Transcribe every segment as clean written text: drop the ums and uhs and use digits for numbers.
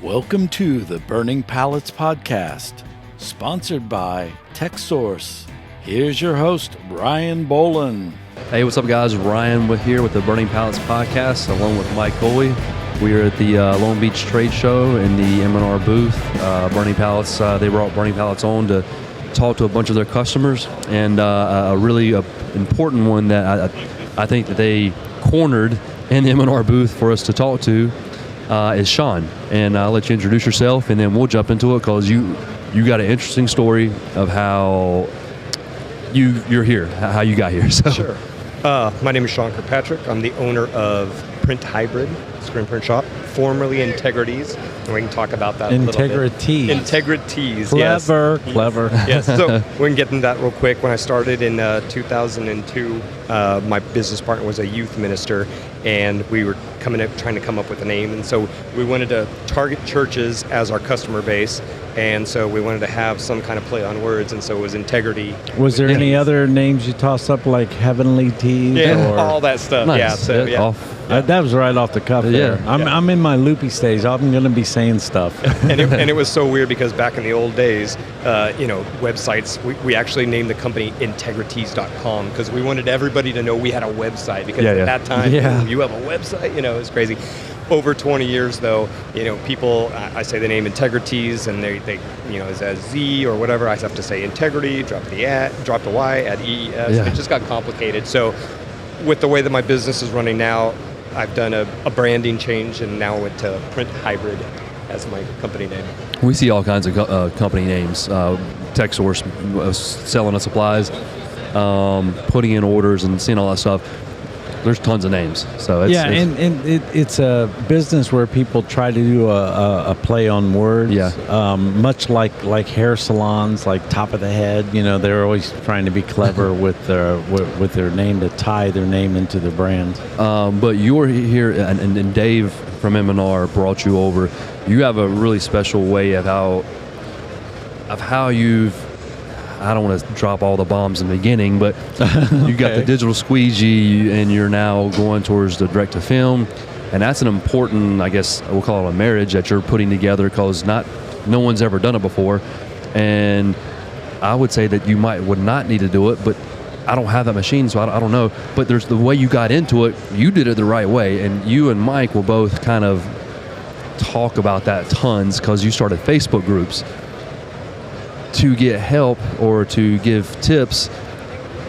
Welcome to the Burning Pallets podcast, sponsored by Texsource. Here's your host, Ryan Boland. Hey, what's up, guys? Ryan here with the Burning Pallets podcast, along with Mike Coley. We are at the Long Beach Trade Show in the M&R booth. Burning Pallets, they brought Burning Pallets on to talk to a bunch of their customers, and a really important one that I think that they cornered in the M&R booth for us to talk to is Sean. And I'll let you introduce yourself, and then we'll jump into it, because you got an interesting story of how you're here, how you got here. So. Sure. My name is Sean Kirkpatrick. I'm the owner of Print Hybrid Screen Print Shop, formerly Integrities, and we can talk about that a little bit. Integrities. Clever. Yes. So we can get into that real quick. When I started in 2002, my business partner was a youth minister, and we were trying to come up with a name, and so we wanted to target churches as our customer base, and so we wanted to have some kind of play on words, and so it was Integrity. Was there any other names you tossed up, like Heavenly Teas? Yeah, or? all that stuff. Nice. Yeah, so yeah. That was right off the cuff there. I'm in my loopy stage. I'm going to be saying stuff. and it was so weird, because back in the old days, websites, we actually named the company Integrities.com, because we wanted everybody to know we had a website, because at that time, you have a website, it was crazy. Over 20 years, though, people, I say the name Integrities, and they as a Z or whatever, I have to say Integrity, drop the Y, add EES. Yeah. It just got complicated. So with the way that my business is running now, I've done a branding change, and now went to Print Hybrid as my company name. We see all kinds of company names. Texsource selling us supplies, putting in orders, and seeing all that stuff. There's tons of names. So it's a business where people try to do a play on words. Yeah. Much like hair salons, like Top of the Head. They're always trying to be clever with their name, to tie their name into the brand. But you're here, and Dave from M&R brought you over. You have a really special way of how you've, I don't want to drop all the bombs in the beginning, but you got the digital squeegee, and you're now going towards the direct-to-film, and that's an important, I guess we'll call it a marriage that you're putting together, because no one's ever done it before, and I would say that you would not need to do it, but I don't have that machine, so I don't know. But there's the way you got into it. You did it the right way, and you and Mike will both kind of talk about that tons, because you started Facebook groups to get help or to give tips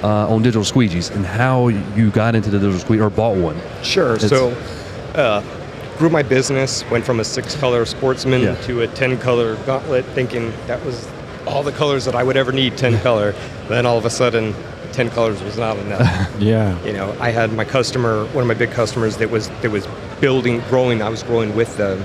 on digital squeegees, and how you got into the digital squeegee or bought one. Sure. So grew my business, went from a 6-color Sportsman to a 10-color Gauntlet, thinking that was all the colors that I would ever need, 10-color. Then all of a sudden, 10 colors was not enough. I had my customer, one of my big customers that was growing. I was growing with them.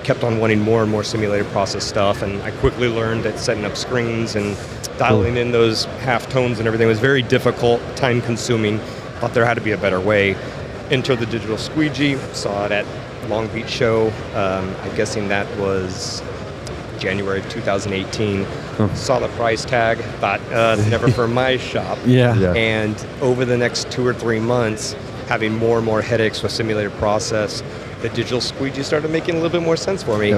Kept on wanting more and more simulated process stuff, and I quickly learned that setting up screens and dialing in those half tones and everything was very difficult, time consuming. Thought there had to be a better way. Entered the digital squeegee, saw it at Long Beach show. I'm guessing that was January of 2018. Saw the price tag, thought never for my shop. And over the next 2 or 3 months, having more and more headaches with simulated process, the digital squeegee started making a little bit more sense for me.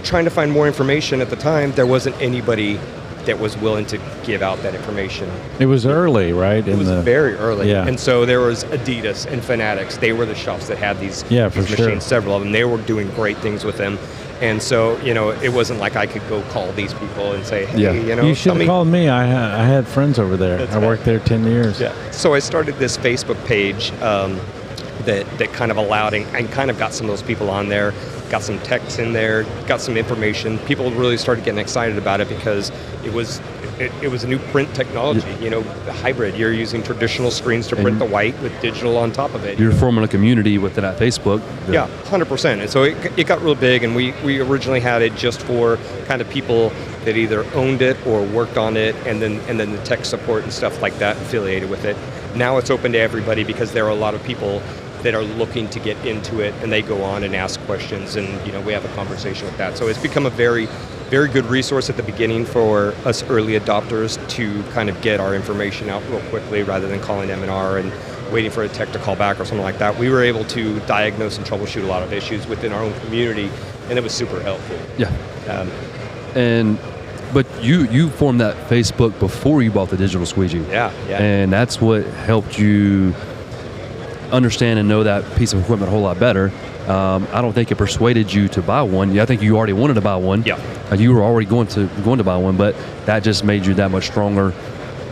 Trying to find more information at the time, there wasn't anybody that was willing to give out that information. It was early, right? It was very early. Yeah. And so there was Adidas and Fanatics. They were the shops that had these machines, several of them. They were doing great things with them. And so, it wasn't like I could go call these people and say, hey, you should have called me. I had friends over there. I worked there 10 years. Yeah. So I started this Facebook page that kind of allowed, and kind of got some of those people on there, got some text in there, got some information. People really started getting excited about it, because it was a new print technology. The hybrid, you're using traditional screens to print the white with digital on top of it. You're forming a community with it at Facebook. Yeah, 100%. And so it got real big, and we originally had it just for kind of people that either owned it or worked on it, and then the tech support and stuff like that affiliated with it. Now it's open to everybody, because there are a lot of people that are looking to get into it, and they go on and ask questions, and we have a conversation with that. So it's become a very, very good resource at the beginning for us early adopters to kind of get our information out real quickly, rather than calling M&R and waiting for a tech to call back or something like that. We were able to diagnose and troubleshoot a lot of issues within our own community and it was super helpful. Yeah. Um, But you formed that Facebook before you bought the digital squeegee. Yeah. And that's what helped you understand and know that piece of equipment a whole lot better. I don't think it persuaded you to buy one. Yeah, I think you already wanted to buy one. Yeah. You were already going to buy one, but that just made you that much stronger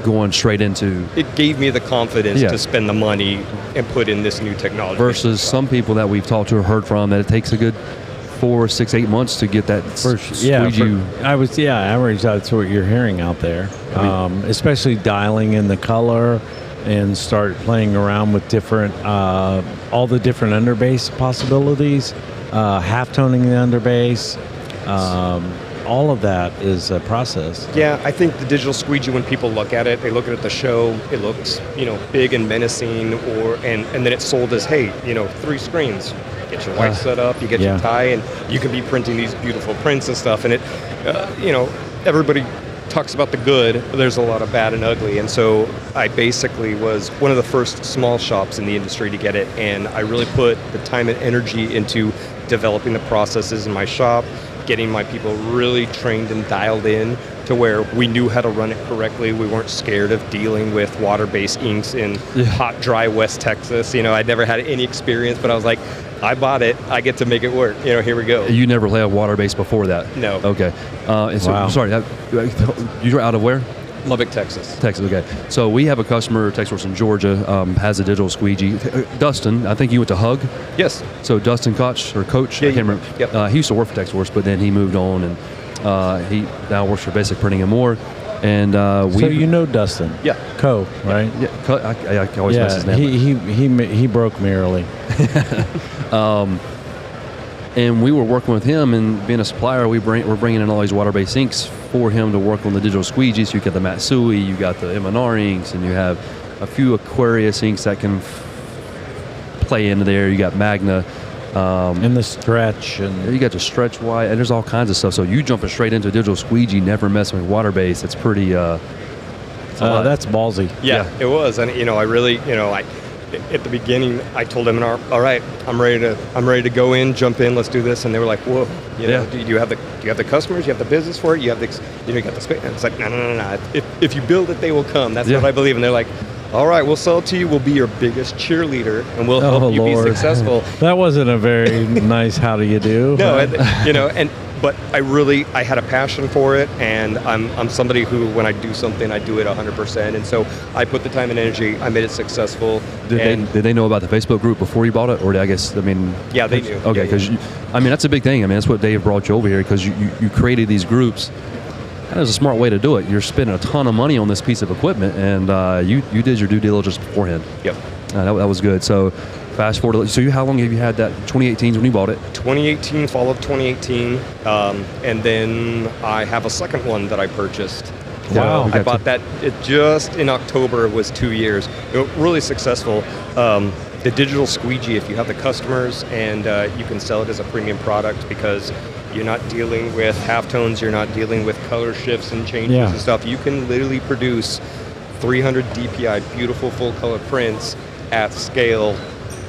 going straight into. It gave me the confidence to spend the money and put in this new technology. Versus some people that we've talked to or heard from that it takes a good 4, 6, 8 months to get that squeegee. Average. That's what you're hearing out there, especially dialing in the color and start playing around with different, all the different underbase possibilities, half toning the underbase. All of that is a process. Yeah, I think the digital squeegee, when people look at it, they look at it at the show, it looks, big and menacing, and then it's sold as, hey, 3 screens. Get your white set up, you get your tie, and you can be printing these beautiful prints and stuff. And it, everybody talks about the good, but there's a lot of bad and ugly. And so I basically was one of the first small shops in the industry to get it, and I really put the time and energy into developing the processes in my shop, getting my people really trained and dialed in to where we knew how to run it correctly. We weren't scared of dealing with water-based inks in hot, dry West Texas. I'd never had any experience, but I was like, I bought it. I get to make it work. Here we go. You never played water-based before that? No. Okay. Sorry, you're out of where? Lubbock, Texas. Texas, okay. So we have a customer, Texsource in Georgia, has a digital squeegee. Dustin, I think you went to Hug? Yes. So Dustin Koch, I can't remember. Yep. He used to work for Texsource, but then he moved on, and he now works for Basic Printing and More. And so you know Dustin? Yeah. Co, right? I always mess his name up. He broke me early. And we were working with him, and being a supplier, we're bringing in all these water-based inks for him to work on the digital squeegee. So you got the Matsui, you got the M&R inks, and you have a few Aquarius inks that can play into there. You got Magna. And the stretch. And you got the stretch white, and there's all kinds of stuff. So you jumping straight into a digital squeegee, never messing with water-based. It's pretty... that's ballsy. Yeah, it was. And, I really, at the beginning, I told them, all right, I'm ready to go in, jump in, let's do this. And they were like, whoa, do you have the customers? You have the business for it? You have the, you got the space. And it's like, no. If you build it, they will come. That's what I believe. And they're like, all right, we'll sell it to you. We'll be your biggest cheerleader, and we'll help you be successful. That wasn't a very nice how do you do. No, but I had a passion for it, and I'm somebody who, when I do something, I do it 100%. And so I put the time and energy. I made it successful. Did they know about the Facebook group before you bought it, or Yeah, they knew. Okay, because that's a big thing. That's what Dave brought you over here, because you created these groups. That was a smart way to do it. You're spending a ton of money on this piece of equipment, and you did your due diligence beforehand. Yep. That was good. So fast forward. So how long have you had that? 2018 is when you bought it? 2018, fall of 2018. And then I have a second one that I purchased. Wow. I bought that just in October. It was 2 years. It was really successful. The digital squeegee, if you have the customers, and you can sell it as a premium product, because you're not dealing with halftones, you're not dealing with color shifts and changes and stuff. You can literally produce 300 DPI, beautiful full color prints at scale.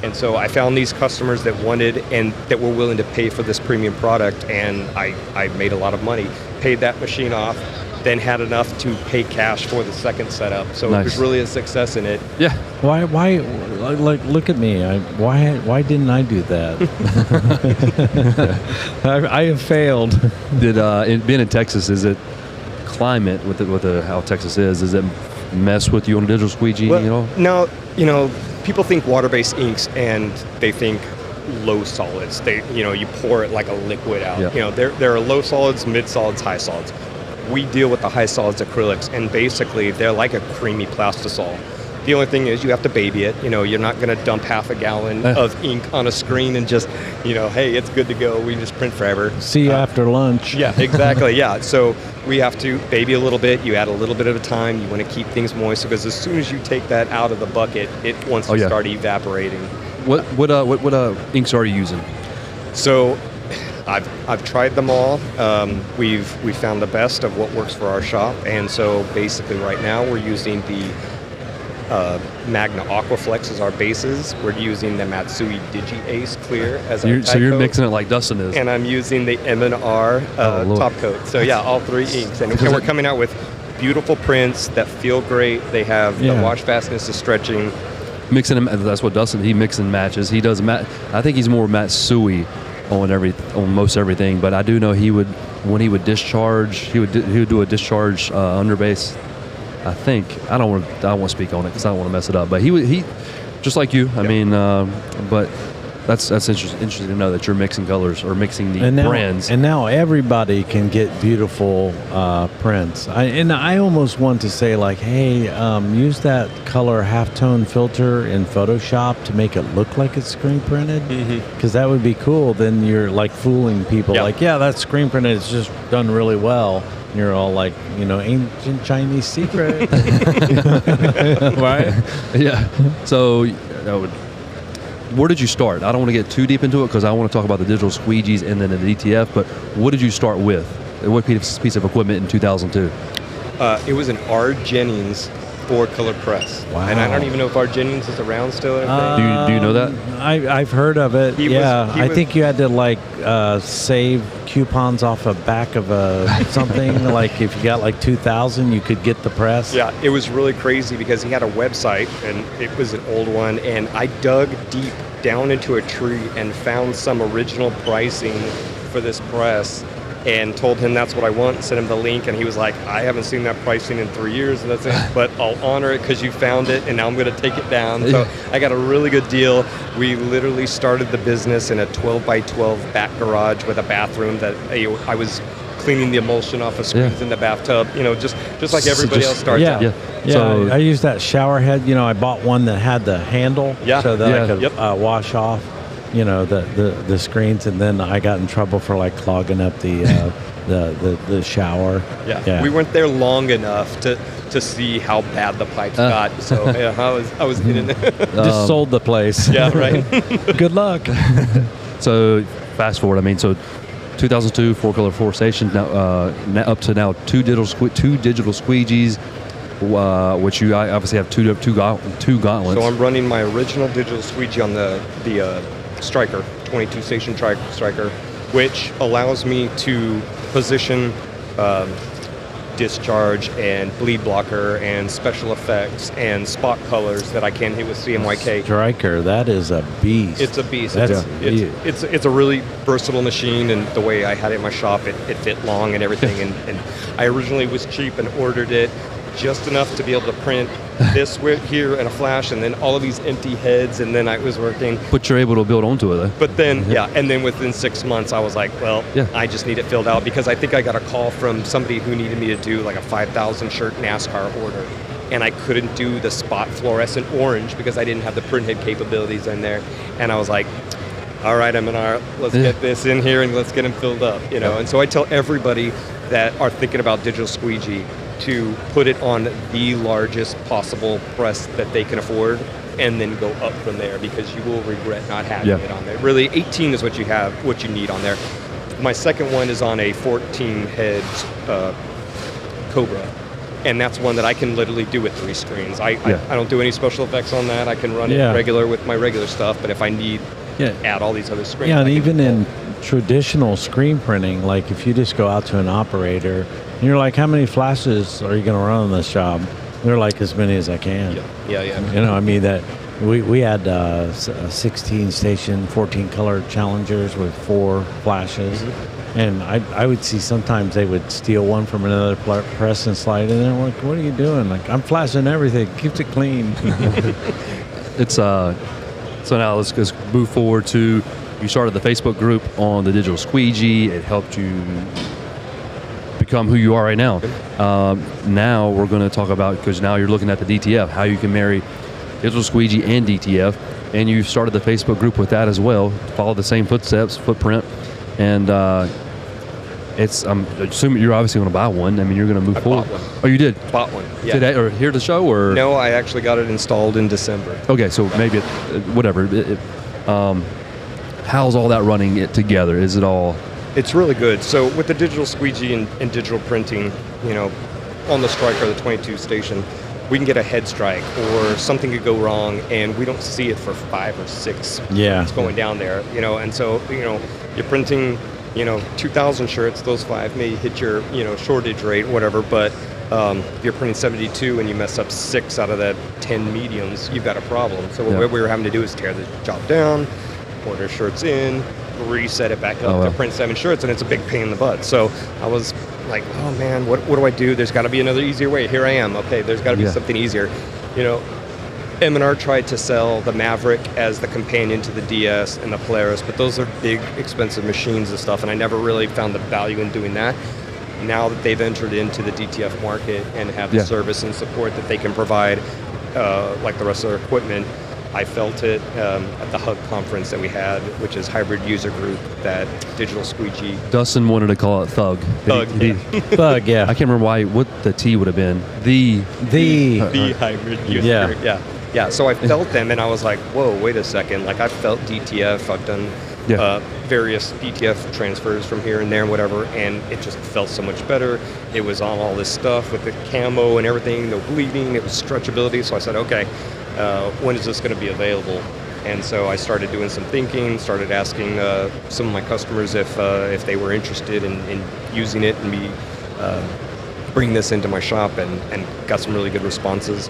And so I found these customers that wanted and that were willing to pay for this premium product, and I made a lot of money. Paid that machine off, then had enough to pay cash for the second setup. So It was really a success in it. Yeah. Why? Like, look at me. Why didn't I do that? I have failed. Did being in Texas, is it climate with how Texas is? Does it mess with you on a digital squeegee? Well, no. People think water-based inks and they think low solids. You pour it like a liquid out. Yeah. There are low solids, mid solids, high solids. We deal with the high solids acrylics, and basically they're like a creamy plastisol. The only thing is you have to baby it. You're not going to dump half a gallon of ink on a screen and just, hey, it's good to go. We just print forever. See you after lunch. Yeah, exactly. Yeah. So we have to baby a little bit. You add a little bit at a time. You want to keep things moist, because as soon as you take that out of the bucket, it wants to start evaporating. What inks are you using? So I've tried them all. We found the best of what works for our shop, and so basically right now we're using the Magna Aquaflex as our bases. We're using the Matsui Digi Ace Clear as our So you're coat. mixing it like Dustin is. And I'm using the M&R Lord. top coat. So yeah, all three inks. And we're coming out with beautiful prints that feel great. They have the wash fastness, the stretching. Mixing them, that's what Dustin, he mix and matches. He does, I think he's more Matsui on most everything, but I do know when he would discharge, he would do a discharge underbase. I think I don't want to speak on it because I don't want to mess it up. But he just like you. I mean, but that's interesting to know that you're mixing colors or mixing the brands. And now everybody can get beautiful prints. I almost want to say like, hey, use that color halftone filter in Photoshop to make it look like it's screen printed, because that would be cool. Then you're like fooling people, like, yeah, that's screen printed. It's just done really well. And you're all like, ancient Chinese secret, right? Yeah. So where did you start? I don't want to get too deep into it because I want to talk about the digital squeegees and then the DTF, but what did you start with? What piece of equipment in 2002? It was an R. Jennings 4-color press. Wow. And I don't even know if R. Jennings is around still. Do you know that? I've heard of it. I think you had to like save coupons off the back of something. Like if you got like 2,000, you could get the press. Yeah, it was really crazy because he had a website and it was an old one, and I dug deep down into a tree and found some original pricing for this press and told him that's what I want, sent him the link, and he was like, I haven't seen that pricing in 3 years, and that's it, but I'll honor it because you found it, and now I'm going to take it down. So I got a really good deal. We literally started the business in a 12 by 12 back garage with a bathroom that I was cleaning the emulsion off of screens in the bathtub, just like everybody else starts out. Yeah, so I used that shower head. I bought one that had the handle so that I could wash off the screens, and then I got in trouble for like clogging up the shower. Yeah. We weren't there long enough to see how bad the pipes got. So I was in it. Just sold the place. Yeah, right. Good luck. So fast forward. I mean, so 2002 4-color 4 stations. Now up to now two digital squeegees. Which you obviously have two gauntlets. So I'm running my original digital squeegee on the Striker, 22 station Striker, which allows me to position discharge and bleed blocker and special effects and spot colors that I can't hit with CMYK. Striker, that is a beast. It's a beast. It's a really versatile machine, and the way I had it in my shop, it fit long and everything. and I originally was cheap and ordered it just enough to be able to print this here and a flash, and then all of these empty heads, and then I was working. But you're able to build onto it, though. But then, and then within 6 months, I was like, I just need it filled out, because I think I got a call from somebody who needed me to do like a 5,000 shirt NASCAR order, and I couldn't do the spot fluorescent orange because I didn't have the printhead capabilities in there, and I was like, all right, M&R, let's get this in here and let's get them filled up, And so I tell everybody that are thinking about digital squeegee to put it on the largest possible press that they can afford, and then go up from there, because you will regret not having it on there. Really, 18 is what you need on there. My second one is on a 14 head Cobra, and that's one that I can literally do with 3 screens. I don't do any special effects on that. I can run it regular with my regular stuff, but if I need add all these other screens. Yeah, and even in traditional screen printing, like if you just go out to an operator and you're like, how many flashes are you going to run on this job? They're like, as many as I can. Yeah. I mean, that we had 16 station, 14 color challengers with 4 flashes. And I would see sometimes they would steal one from another press and slide in there. I'm like, what are you doing? Like, I'm flashing everything. Keeps it clean. It's so now let's just move forward to, you started the Facebook group on the digital squeegee. It helped you become who you are right now. Now we're going to talk about, because now you're looking at the DTF, how you can marry digital squeegee and DTF, and you started the Facebook group with that as well. Follow the same footprint, and I'm assuming you're obviously going to buy one. I mean, you're going to move forward. Bought one. Oh, you did? Bought one. Yeah. Today, or here at the show, or? No, I actually got it installed in December. Okay, so maybe whatever. How's all that running it together? Is it all? It's really good. So with the digital squeegee and digital printing, on the Striker, the 22 station, we can get a head strike or something could go wrong, and we don't see it for 5 or 6 months going down there, and so, you're printing, 2,000 shirts, those 5 may hit your, shortage rate, whatever, but if you're printing 72 and you mess up 6 out of the 10 mediums, you've got a problem. So what we were having to do is tear the job down, order shirts in, reset it back up to print 7 shirts, and it's a big pain in the butt. So I was like, oh man, what do I do? There's got to be another easier way. Here I am. Okay, there's got to be something easier. M&R tried to sell the Maverick as the companion to the DS and the Polaris, but those are big, expensive machines and stuff, and I never really found the value in doing that. Now that they've entered into the DTF market and have the service and support that they can provide, like the rest of their equipment, I felt it at the HUG conference that we had, which is Hybrid User Group, that digital squeegee. Dustin wanted to call it Thug. Thug, yeah. I can't remember what the T would have been. The Hybrid User Group, yeah. So I felt them, and I was like, whoa, wait a second. Like, I've felt DTF, I've done various DTF transfers from here and there and whatever, and it just felt so much better. It was on all this stuff with the camo and everything, no bleeding, it was stretchability. So I said, okay, when is this going to be available? And so I started doing some thinking, started asking some of my customers if they were interested in using it and me bring this into my shop, and got some really good responses.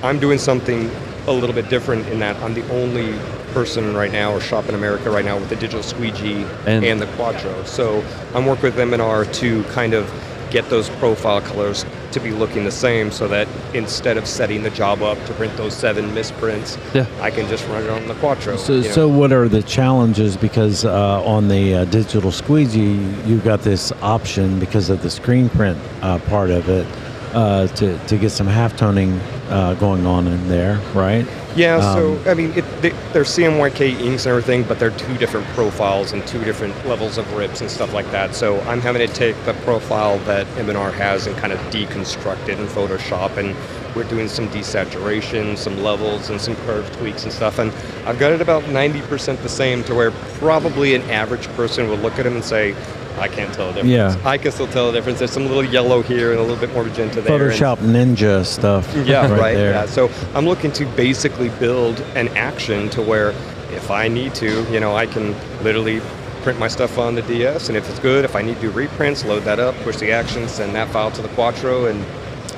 I'm doing something a little bit different in that I'm the only person right now, or shop in America right now, with the digital squeegee and the Quattro. So I'm working with M&R to kind of get those profile colors to be looking the same, so that instead of setting the job up to print those 7 misprints, I can just run it on the Quattro. So what are the challenges? Because on the digital squeegee, you've got this option because of the screen print part of it to get some halftoning going on in there, right? Yeah, so I mean, they're CMYK inks and everything, but they're 2 different profiles and 2 different levels of rips and stuff like that. So I'm having to take the profile that M&R has and kind of deconstruct it in Photoshop, and we're doing some desaturation, some levels, and some curve tweaks and stuff. And I've got it about 90% the same, to where probably an average person would look at them and say, I can't tell the difference. Yeah. I can still tell the difference. There's some little yellow here and a little bit more magenta there. Photoshop Ninja stuff. Yeah, right. There. Yeah. So I'm looking to basically build an action to where if I need to, I can literally print my stuff on the DS, and if it's good, if I need to do reprints, load that up, push the action, send that file to the Quattro. And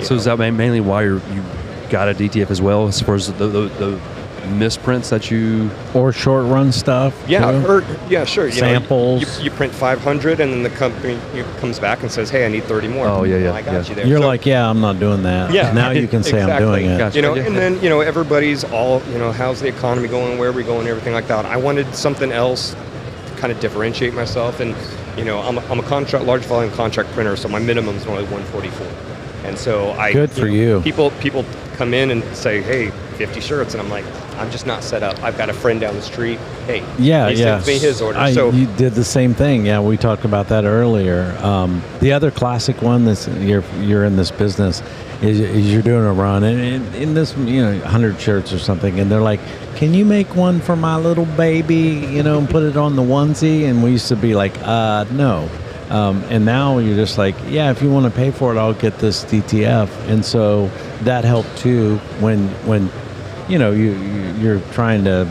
so is that mainly why you got a DTF as well, as far as the misprints that you, or short run stuff? Sure. Samples. You print 500, and then the company comes back and says, "Hey, I need 30 more." I got you there. You're like, I'm not doing that. Yeah. Now you can say I'm doing it. Gotcha. And then everybody's all, how's the economy going? Where are we going? Everything like that. I wanted something else to kind of differentiate myself, and I'm a large volume contract printer, so my minimum is only 144. And so good for you. People come in and say, "Hey, 50 shirts," and I'm like, I'm just not set up. I've got a friend down the street. Hey, he sends me his order. You did the same thing. Yeah, we talked about that earlier. The other classic one that's you're in this business is you're doing a run, and in this 100 shirts or something, and they're like, "Can you make one for my little baby? And put it on the onesie?" And we used to be like, "No." And now you're just like, yeah, if you want to pay for it, I'll get this DTF. And so that helped too when you're trying to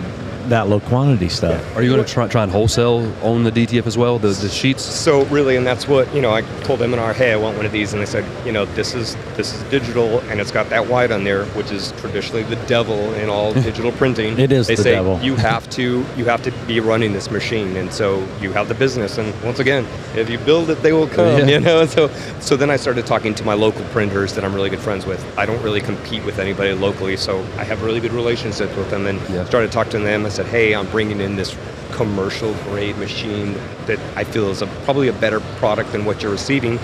that low quantity stuff. Are you going to try and wholesale on the DTF as well, the sheets? So really, and that's what I told M&R, hey, I want one of these, and they said, this is digital, and it's got that white on there, which is traditionally the devil in all digital printing. It is the devil. They say you have to be running this machine, and so you have the business. And once again, if you build it, they will come. So then I started talking to my local printers that I'm really good friends with. I don't really compete with anybody locally, so I have really good relationships with them, and started talking to them. I said, hey, I'm bringing in this commercial grade machine that I feel is probably a better product than what you're receiving.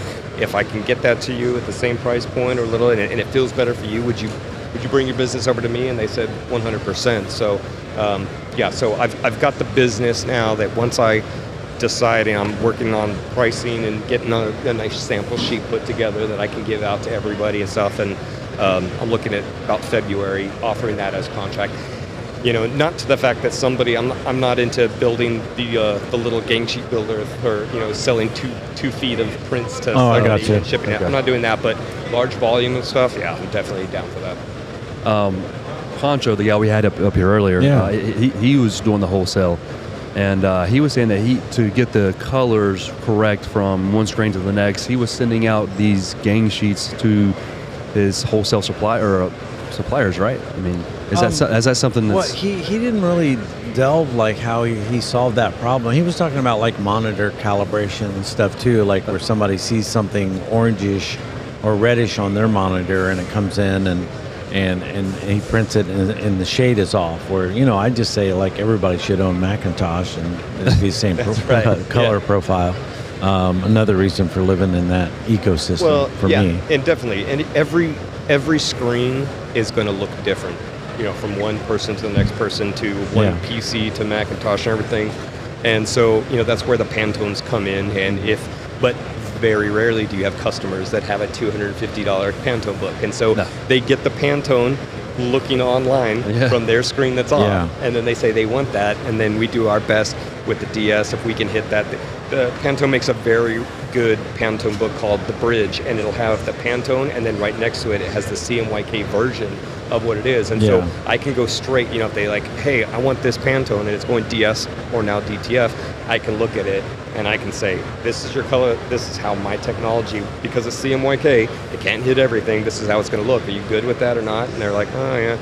If I can get that to you at the same price point or a little, and it feels better for you, would you bring your business over to me? And they said 100%. So so I've got the business now that once I decide, and I'm working on pricing and getting a nice sample sheet put together that I can give out to everybody and stuff, and I'm looking at about February offering that as contract. not to the fact that I'm not into building the little gang sheet builder or selling two feet of prints to I somebody gotcha. and shipping it. I'm not doing that, but large volume of stuff, yeah, I'm definitely down for that. Poncho, the guy we had up here earlier, Yeah. he was doing the wholesale, and he was saying that to get the colors correct from one screen to the next, he was sending out these gang sheets to his wholesale suppliers, right? I mean, is that something that's... Well, he didn't really delve like how he solved that problem. He was talking about like monitor calibration and stuff too, like where somebody sees something orangish or reddish on their monitor and it comes in and he prints it and the shade is off. Where I just say like everybody should own Macintosh and it'd be the same color profile. Another reason for living in that ecosystem for me. And definitely, and every screen is going to look different. From one person to the next person to one PC to Macintosh and everything. And so, that's where the Pantones come in. But very rarely do you have customers that have a $250 Pantone book. And so they get the Pantone looking online from their screen that's on. And then they say they want that. And then we do our best with the DS if we can hit that. The Pantone makes a very good Pantone book called The Bridge, and it'll have the Pantone, and then right next to it, it has the CMYK version of what it is. And so I can go straight, if they like, hey, I want this Pantone, and it's going DS or now DTF, I can look at it, and I can say, this is your color, this is how my technology, because of CMYK, it can't hit everything, this is how it's going to look. Are you good with that or not? And they're like, oh, yeah.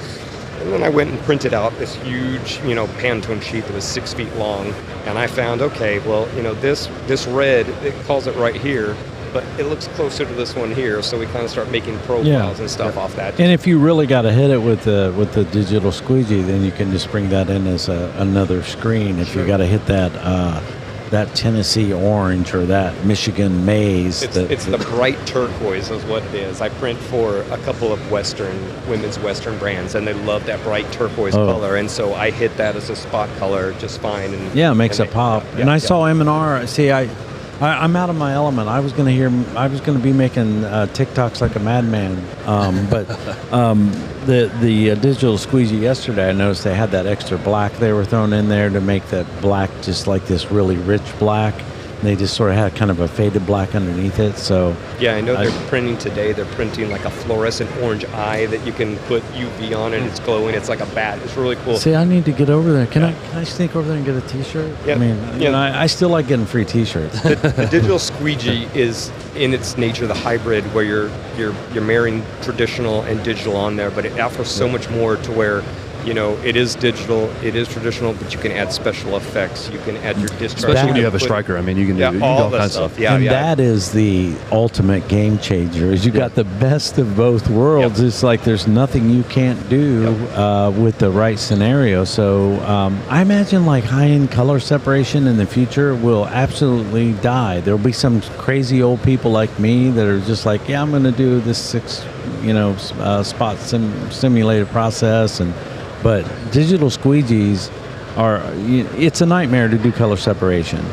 And then I went and printed out this huge, Pantone sheet that was 6 feet long, and I found, okay, well, this red, it calls it right here, but it looks closer to this one here, so we kind of start making profiles and stuff off that. And if you really got to hit it with the digital squeegee, then you can just bring that in as another screen. If you got to hit that Tennessee orange or that Michigan maize. It's the bright turquoise is what it is. I print for a couple of women's Western brands, and they love that bright turquoise color, and so I hit that as a spot color just fine. And it makes it pop. And I saw M&R. See, I'm out of my element. I was going to be making TikToks like a madman. But the digital squeegee yesterday, I noticed they had that extra black they were throwing in there to make that black just like this really rich black. And they just sort of had kind of a faded black underneath it. So I know they're printing today. They're printing like a fluorescent orange eye that you can put UV on and it's glowing. It's like a bat. It's really cool. See, I need to get over there. Can I sneak over there and get a T-shirt? Yeah. I mean, I still like getting free T-shirts. The digital squeegee is in its nature the hybrid where you're marrying traditional and digital on there, but it offers so much more to where it is digital, it is traditional, but you can add special effects. You can add your discharge. Especially when you have a striker. I mean, you can do all kinds of stuff. That is the ultimate game changer. Is you got the best of both worlds. It's like there's nothing you can't do with the right scenario. So I imagine like high-end color separation in the future will absolutely die. There'll be some crazy old people like me that are just like, I'm going to do this 6 spot simulated process But digital squeegees it's a nightmare to do color separation.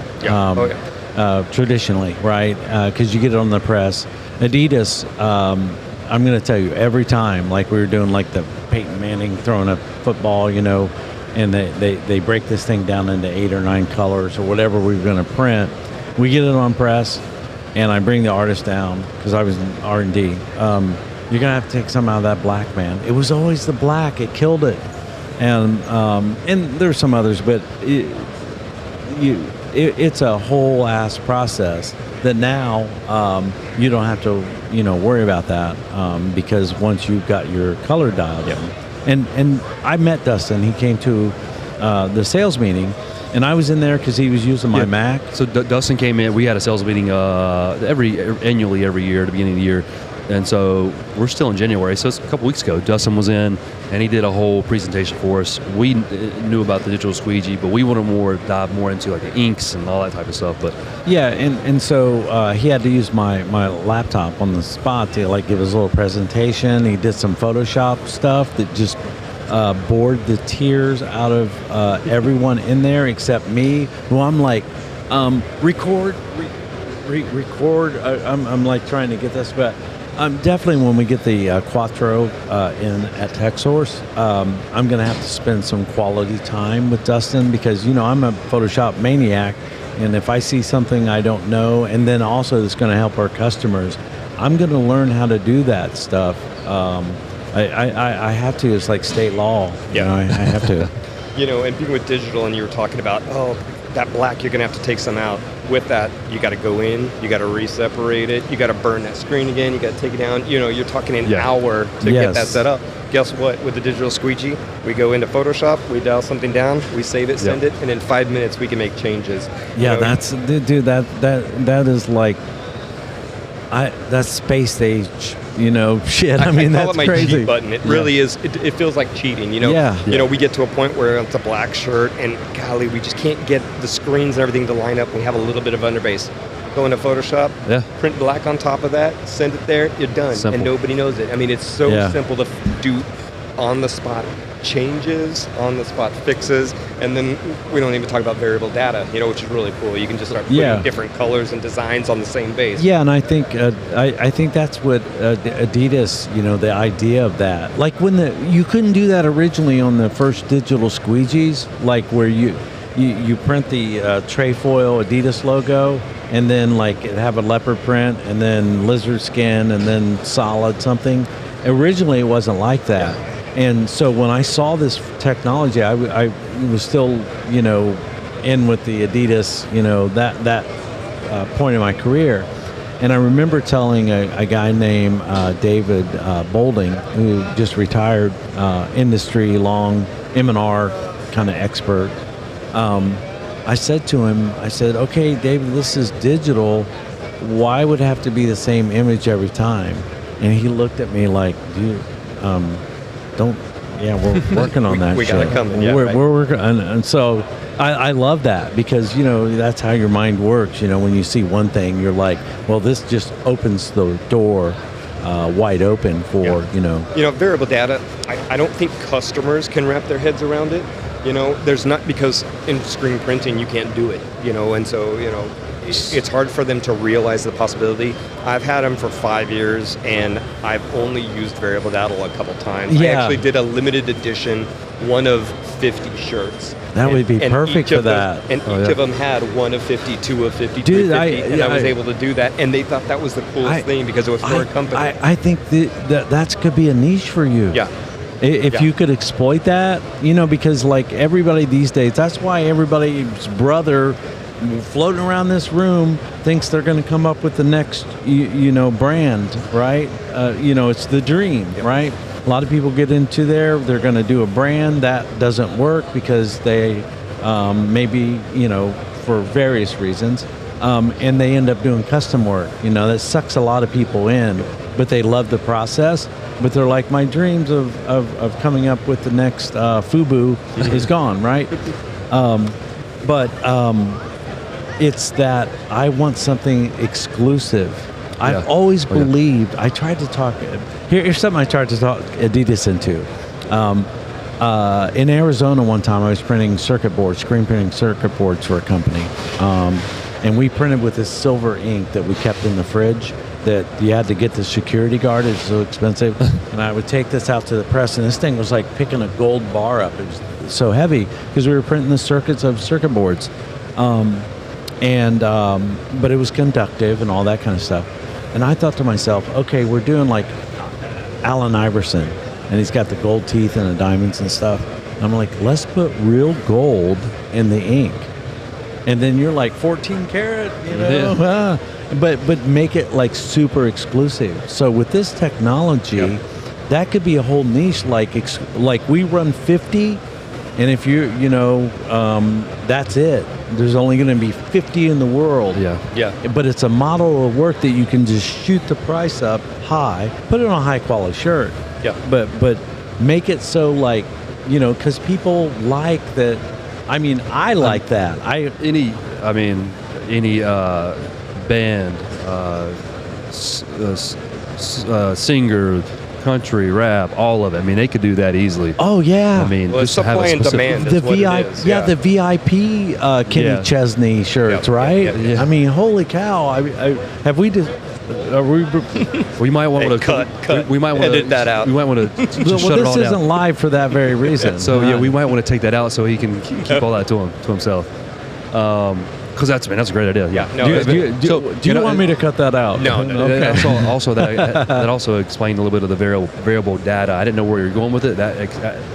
Traditionally, right? Because you get it on the press. Adidas, I'm going to tell you, every time, like we were doing like the Peyton Manning throwing a football, and they break this thing down into 8 or 9 colors or whatever we were going to print. We get it on press, and I bring the artist down because I was in R&D. You're going to have to take some out of that black, man. It was always the black. It killed it. And there's some others, but it's a whole ass process that now you don't have to worry about that because once you've got your color dialed in. And I met Dustin. He came to the sales meeting, and I was in there because he was using my Mac. So Dustin came in. We had a sales meeting annually every year at the beginning of the year. And so we're still in January. So it's a couple weeks ago. Dustin was in, and he did a whole presentation for us. We knew about the digital squeegee, but we wanted to dive more into like the inks and all that type of stuff. But and so he had to use my laptop on the spot to like give his little presentation. He did some Photoshop stuff that just bored the tears out of everyone in there except me, who I'm like, record. I'm like trying to get this, but Definitely when we get the Quattro in at Texsource, I'm going to have to spend some quality time with Dustin because, I'm a Photoshop maniac. And if I see something I don't know, and then also that's going to help our customers, I'm going to learn how to do that stuff. I have to. It's like state law. Yeah. I have to. And being with digital, and you were talking about, that black, you're going to have to take some out. With that, you got to go in, you got to re-separate it, you got to burn that screen again, you got to take it down. You're talking an hour to get that set up. Guess what? With the digital squeegee, we go into Photoshop, we dial something down, we save it, send it, and in 5 minutes we can make changes. Yeah, dude. That is like, that's space age. Shit. I mean, call that's it my crazy. cheat button. It really is. It feels like cheating. We get to a point where it's a black shirt, and golly, we just can't get the screens and everything to line up. We have a little bit of underbase. Go into Photoshop, print black on top of that, send it there, you're done, and nobody knows it. I mean, it's so simple to do on the spot changes, on the spot fixes, and then we don't even talk about variable data, which is really cool. You can just start putting different colors and designs on the same base. Yeah, and I think I think that's what Adidas, the idea of that. Like when you couldn't do that originally on the first digital squeegees, like where you print the Trefoil Adidas logo, and then like it have a leopard print, and then lizard skin, and then solid something. Originally, it wasn't like that. Yeah. And so when I saw this technology, I was still, in with the Adidas, that point in my career. And I remember telling a guy named David Bolding, who just retired, industry long M&R kind of expert. I said to him, okay, David, this is digital. Why would it have to be the same image every time? And he looked at me like, dude, we're working on that. we shit. got it coming. We're working, and so I love that because that's how your mind works. When you see one thing, you're like, well, this just opens the door wide open for variable data. I don't think customers can wrap their heads around it. There's not, because in screen printing you can't do it. And so it's hard for them to realize the possibility. I've had them for 5 years, and I've only used variable data a couple times. I actually did a limited edition, one of 50 shirts. That would be perfect for that. And each of them had one of 50, two of 50, three of 50, and I was able to do that. And they thought that was the coolest thing because it was for a company. I think that could be a niche for you. Yeah. If you could exploit that, because like everybody these days, that's why everybody's brother floating around this room thinks they're going to come up with the next, brand, right? It's the dream, right? A lot of people get into there, they're going to do a brand that doesn't work because they maybe, for various reasons, and they end up doing custom work. That sucks a lot of people in, but they love the process. But they're like, my dreams of coming up with the next FUBU is gone, right? It's that I want something exclusive. I've always believed, I tried to talk, here's something I tried to talk Adidas into. In Arizona one time, I was printing screen printing circuit boards for a company. And we printed with this silver ink that we kept in the fridge that you had to get the security guard. It's so expensive. And I would take this out to the press, and this thing was like picking a gold bar up. It was so heavy because we were printing the circuits of circuit boards. But it was conductive and all that kind of stuff. And I thought to myself, okay, we're doing like Allen Iverson, and he's got the gold teeth and the diamonds and stuff. And I'm like, let's put real gold in the ink. And then you're like 14 karat, but make it like super exclusive. So with this technology, that could be a whole niche. Like we run 50, and if that's it. There's only going to be 50 in the world. Yeah. But it's a model of work that you can just shoot the price up high, put it on a high quality shirt. Yeah. But make it so like, because people like that. I mean, I like that. Any band, singer, country, rap, all of it. I mean, they could do that easily. Oh yeah. I mean, it's supply and demand. The VIP Kenny Chesney shirts, right? Yeah. I mean, holy cow! We might want Hey, to cut. We might want to Edit that out. We might want to just Well, shut it this all isn't down. live for that very reason. So yeah, we might want to take that out so he can keep all that to himself. Because that's a great idea. Yeah. No, Do you, it's- do you, do you- do you want me to cut that out? No. Okay. Also that also explained a little bit of the variable data. I didn't know where you're going with it. That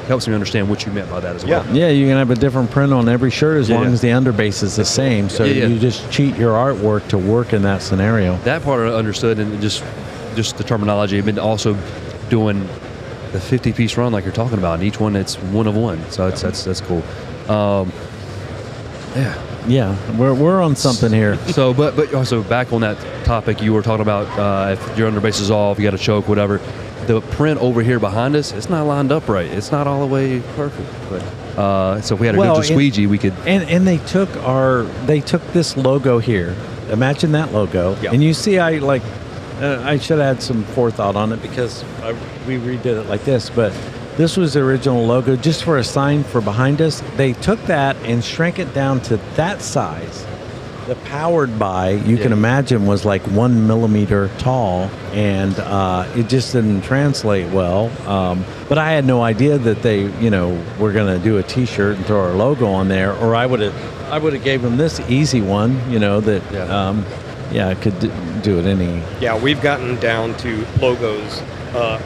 helps me understand what you meant by that as well. Yeah. Yeah, you can have a different print on every shirt as long Yeah. as the underbase is the same. So Yeah. you just cheat your artwork to work in that scenario. That part I understood, and just the terminology. I've been also doing the 50-piece run like you're talking about, and each one it's one of one. So that's cool. Yeah. Yeah, we're on something here. So, but also back on that topic, you were talking about if your underbase is off, you got a choke, whatever. The print over here behind us, it's not lined up right. It's not all the way perfect. But so if we had a digital squeegee, we could. And they took this logo here. Imagine that logo, Yeah. and you see, I should have had some forethought on it because we redid it like this, but. This was the original logo just for a sign for behind us. They took that and shrank it down to that size. The powered by, you can imagine, was like 1 millimeter tall, and it just didn't translate well. But I had no idea that they, were going to do a T-shirt and throw our logo on there, or I would have gave them this easy one, could do it any. Yeah, we've gotten down to logos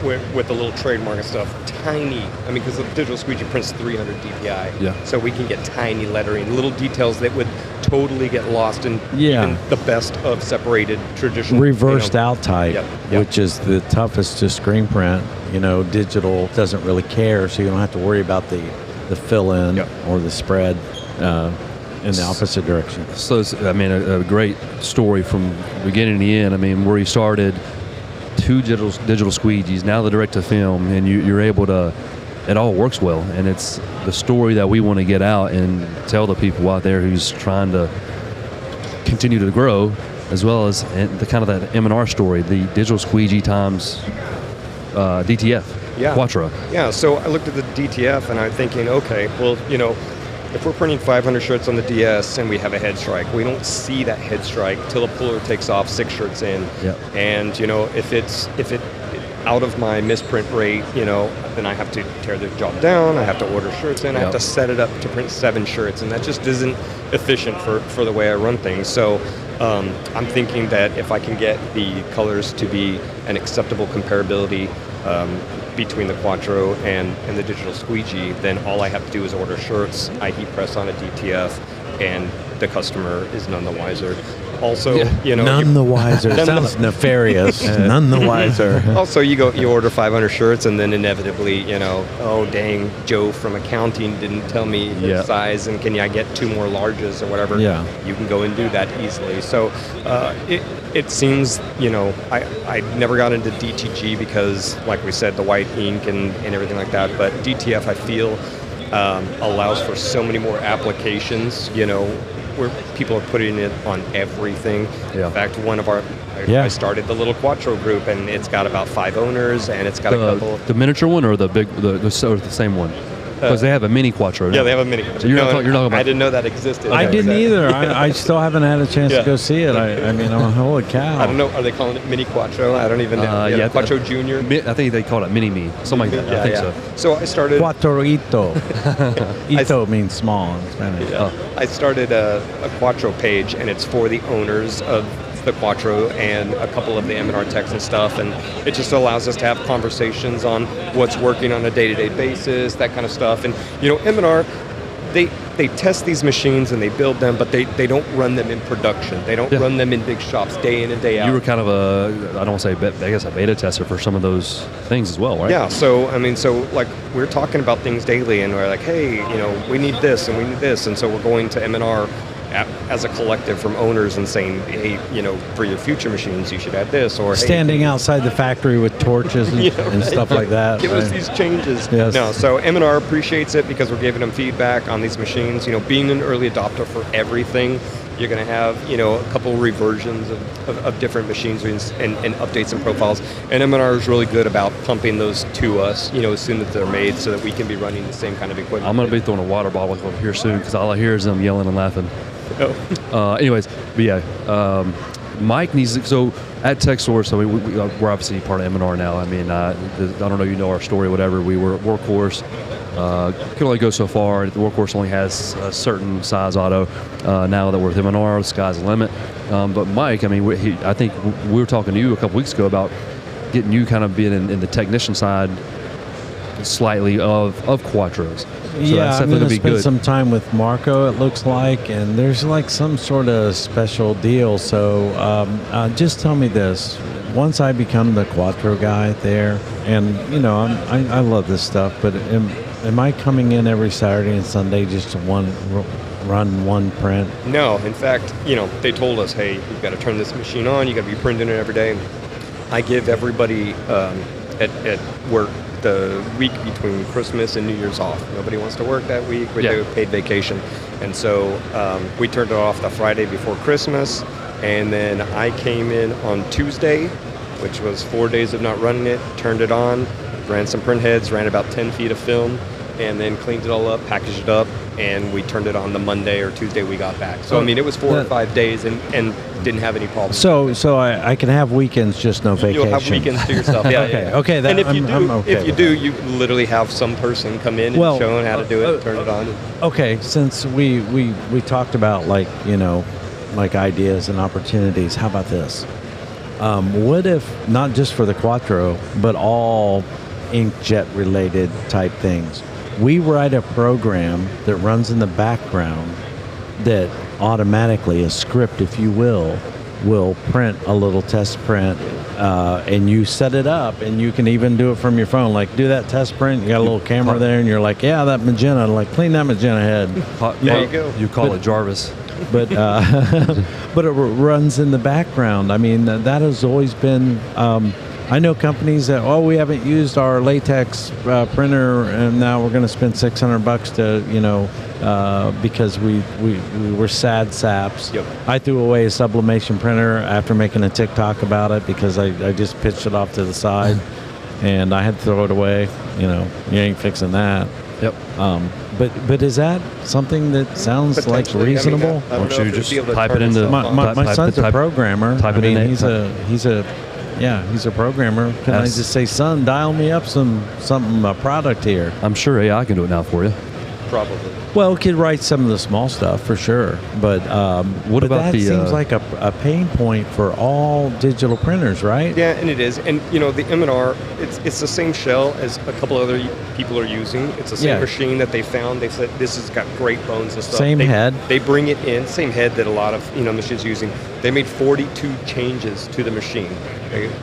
with the little trademark and stuff. Tiny. I mean, because the digital squeegee prints 300 DPI. Yeah. So we can get tiny lettering, little details that would totally get lost in Yeah. even the best of separated traditional. Reversed out type, Yep. which is the toughest to screen print. Digital doesn't really care, so you don't have to worry about the fill in Yep. or the spread in the opposite direction. So it's, a great story from beginning to end. I mean, where you started, 2 digital squeegees, now the direct to film, and you're able to. It all works well, and it's the story that we want to get out and tell the people out there who's trying to continue to grow, as well as the kind of that M&R story, the digital squeegee times DTF, Quattro. Yeah, so I looked at the DTF and I'm thinking, okay, well, if we're printing 500 shirts on the DS and we have a head strike, we don't see that head strike till the puller takes off 6 shirts in. Yep. And if it out of my misprint rate, then I have to tear the job down, I have to order shirts in, I have to set it up to print 7 shirts, and that just isn't efficient for the way I run things. So I'm thinking that if I can get the colors to be an acceptable comparability between the Quattro and the digital squeegee, then all I have to do is order shirts, I heat press on a DTF, and the customer is none the wiser. Also, None the wiser. Sounds nefarious. None the wiser. Also, you order 500 shirts, and then inevitably, oh dang, Joe from accounting didn't tell me the size, and can I get 2 more larges or whatever? Yeah. You can go and do that easily. So it seems, I never got into DTG because, like we said, the white ink and everything like that. But DTF, I feel, allows for so many more applications, where people are putting it on everything. Yeah. In fact, I started the little Quattro group, and it's got about 5 owners, and it's got a couple. The miniature one or the big, the same one? Because they have a mini Quattro now. Yeah, they have a mini. So you're not talking about. I didn't know that existed. I didn't either. I still haven't had a chance to go see it. I mean, holy cow. I don't know. Are they calling it Mini Quattro? I don't even know. Quattro Junior. I think they call it Mini Me, something like that. I think so. So I started. Quattro Ito. Ito means small in Spanish. Yeah. I started a Quattro page, and it's for the owners of the Quattro and a couple of the M&R techs and stuff, and it just allows us to have conversations on what's working on a day-to-day basis, that kind of stuff. And M&R, they test these machines and they build them, but they don't run them in production. They don't run them in big shops day in and day out. You were kind of I don't want to say, I guess a beta tester for some of those things as well, right? Yeah, so like we're talking about things daily, and we're like, hey, we need this and we need this, and so we're going to M&R as a collective from owners and saying, hey, for your future machines, you should add this, or standing outside the factory with torches and stuff like that. Give us these changes. Yes. No, so M&R appreciates it because we're giving them feedback on these machines. Being an early adopter for everything, you're going to have, a couple reversions of different machines and updates and profiles. And M&R is really good about pumping those to us, as soon as they're made, so that we can be running the same kind of equipment. I'm going to be throwing a water bottle over here soon because all I hear is them yelling and laughing. Oh. Anyways, but yeah, Mike needs to, so at Texsource, I mean, we're obviously part of M&R now. I mean, I don't know, you know our story, whatever. We were Workhorse. Could only go so far. The Workhorse only has a certain size auto. Now that we're with M&R, the sky's the limit. But Mike, I mean, I think we were talking to you a couple weeks ago about getting you kind of being in the technician side slightly of Quattros. So yeah, I'm going to spend good. some time with Marco, it looks like, and there's like some sort of special deal. So just tell me this. Once I become the Quattro guy there, and, you know, I love this stuff, but am I coming in every Saturday and Sunday just to run one print? No, in fact, you know, they told us, hey, you've got to turn this machine on, you got to be printing it every day. I give everybody at work the week between Christmas and New Year's off. Nobody wants to work that week. We do paid vacation. And so we turned it off the Friday before Christmas. And then I came in on Tuesday, which was 4 days of not running it, turned it on, ran some print heads, ran about 10 feet of film, and then cleaned it all up, packaged it up, and we turned it on the Monday or Tuesday we got back. So, I mean, it was 4 or 5 days and didn't have any problems. So I can have weekends, just no vacation. You'll have weekends to yourself. Yeah, Okay. And if you do, you literally have some person come in and show them how to do it, turn it on. Okay, since we talked about, like, you know, like ideas and opportunities, how about this? What if, not just for the Quattro, but all inkjet related type things, we write a program that runs in the background that automatically, a script if you will print a little test print, and you set it up, and you can even do it from your phone, like do that test print, you got a little camera there, and you're like, yeah, that magenta, like clean that magenta head. There you go. You call it Jarvis. But but it runs in the background. I mean, that has always been. I know companies that, we haven't used our latex printer, and now we're going to spend $600 to, you know, because we were sad saps. Yep. I threw away a sublimation printer after making a TikTok about it because I just pitched it off to the side, and I had to throw it away. You know, you ain't fixing that. Yep. But is that something that sounds like reasonable? I don't know you if just you'd be able to type turn it into- stuff on. My son's a programmer. Type it in. He's a programmer. Can I just say, son, dial me up a product here? I'm sure AI can do it now for you. Probably. Well, it could write some of the small stuff for sure, but What about that the, seems like a pain point for all digital printers, right? Yeah, and it is. And, you know, the M&R, it's the same shell as a couple other people are using. It's the same machine that they found. They said, this has got great bones and stuff. Same head. They bring it in, same head that a lot of, you know, machines are using. They made 42 changes to the machine.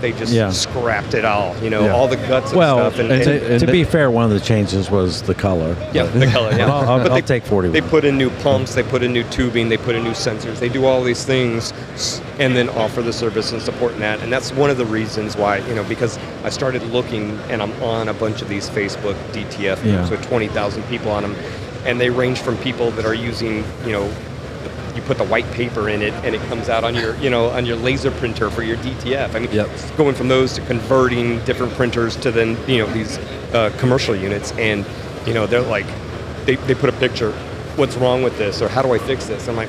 They just scrapped it all, you know, all the guts and stuff. And to be fair, one of the changes was the color. Yeah, the color, yeah. I'll take 41. They put in new pumps, they put in new tubing, they put in new sensors. They do all these things and then offer the service and support in that. And that's one of the reasons why, you know, because I started looking, and I'm on a bunch of these Facebook DTF groups with 20,000 people on them. And they range from people that are using, you know, you put the white paper in it and it comes out on your, you know, on your laser printer for your DTF. I mean, it's going from those to converting different printers to then, you know, these commercial units. And, you know, they're like, they put a picture, what's wrong with this, or how do I fix this? I'm like,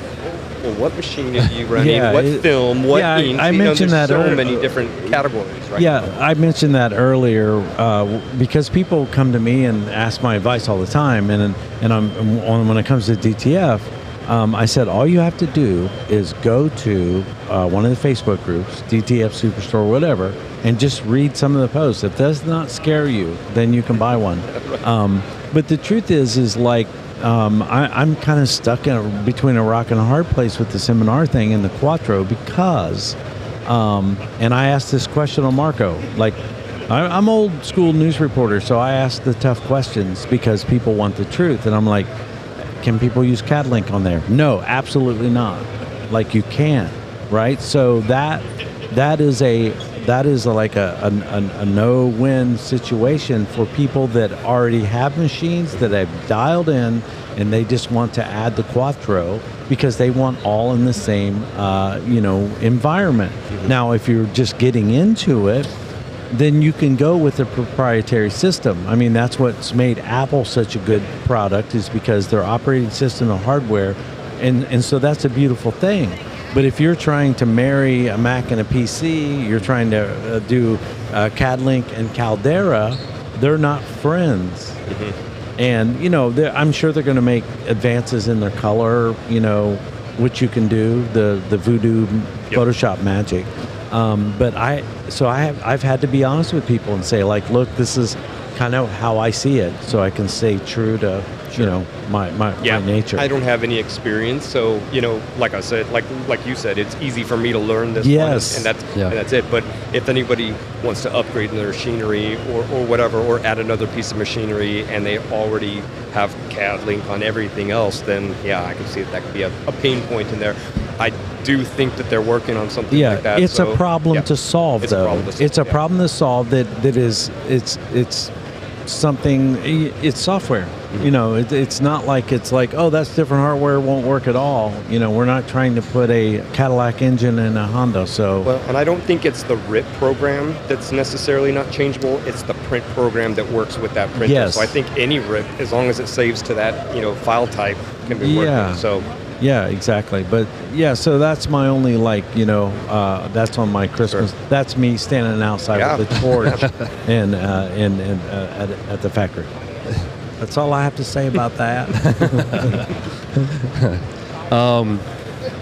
well, what machine are you running? What film? What ink? I mentioned that so earlier. many different categories, right? Yeah, I mentioned that earlier because people come to me and ask my advice all the time, and when it comes to DTF, I said all you have to do is go to one of the Facebook groups, DTF Superstore, whatever, and just read some of the posts. If it does not scare you, then you can buy one. But the truth is like I'm kind of stuck between a rock and a hard place with this M&R thing and the Quattro because, and I asked this question on Marco, like, I'm old school news reporter, so I ask the tough questions because people want the truth. And I'm like, can people use CAD-Link on there? No, absolutely not. Like, you can't, right? So that is like a no-win situation for people that already have machines that have dialed in and they just want to add the Quattro because they want all in the same environment. Mm-hmm. Now, if you're just getting into it, then you can go with a proprietary system. I mean, that's what's made Apple such a good product, is because their operating system and hardware, and so that's a beautiful thing. But if you're trying to marry a Mac and a PC, you're trying to do CAD-Link and Caldera, they're not friends. And, you know, I'm sure they're going to make advances in their color, you know, which you can do, the voodoo Photoshop magic. But I've had to be honest with people and say, like, look, this is kind of how I see it, so I can stay true to, you know, my nature. I don't have any experience, so, you know, like I said, like you said, it's easy for me to learn this Yes. one, and that's it. But if anybody wants to upgrade their machinery or whatever, or add another piece of machinery, and they already have CAD-Link on everything else, then yeah, I can see that could be a pain point in there. I do think that they're working on something like that. It's a problem to solve, it's though. A problem to solve, it's a problem to solve that is it's something. It's software. You know, it's not like it's like, oh, that's different hardware, won't work at all. You know, we're not trying to put a Cadillac engine in a Honda. So well, and I don't think it's the RIP program that's necessarily not changeable. It's the print program that works with that printer. Yes. So I think any RIP, as long as it saves to that, you know, file type, can be working. So. Yeah, exactly. But yeah, so that's my only, like, you know, that's on my Christmas. Sure. That's me standing outside with the torch and at the factory. That's all I have to say about that.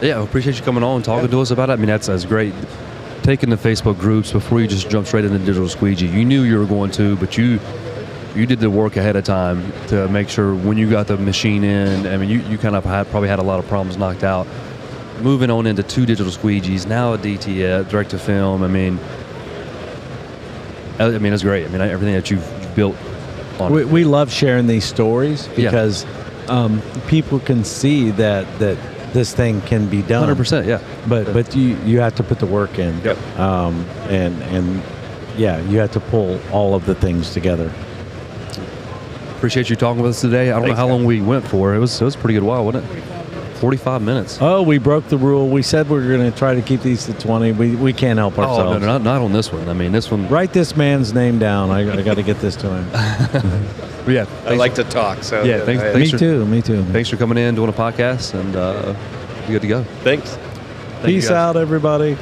Yeah, I appreciate you coming on and talking to us about it. I mean, that's great. Taking the Facebook groups before you just jump straight into digital squeegee. You knew you were going to, but you did the work ahead of time to make sure when you got the machine in, I mean, you kind of probably had a lot of problems knocked out. Moving on into 2 digital squeegees, now a DTF, direct to film. I mean, it's great. I mean, everything that you've built on it. We love sharing these stories because people can see that this thing can be done. 100%, yeah. But you have to put the work in. Yep. And yeah, you have to pull all of the things together. Appreciate you talking with us today. I don't know how long we went for. It was a pretty good while, wasn't it? 45 minutes. Oh, we broke the rule. We said we were going to try to keep these to 20. We can't help ourselves. Oh, no, not on this one. I mean, this one. Write this man's name down. I got to get this to him. Yeah. I like to talk. So yeah, Me too. Thanks for coming in, doing a podcast, and you're good to go. Thanks. Peace out, everybody.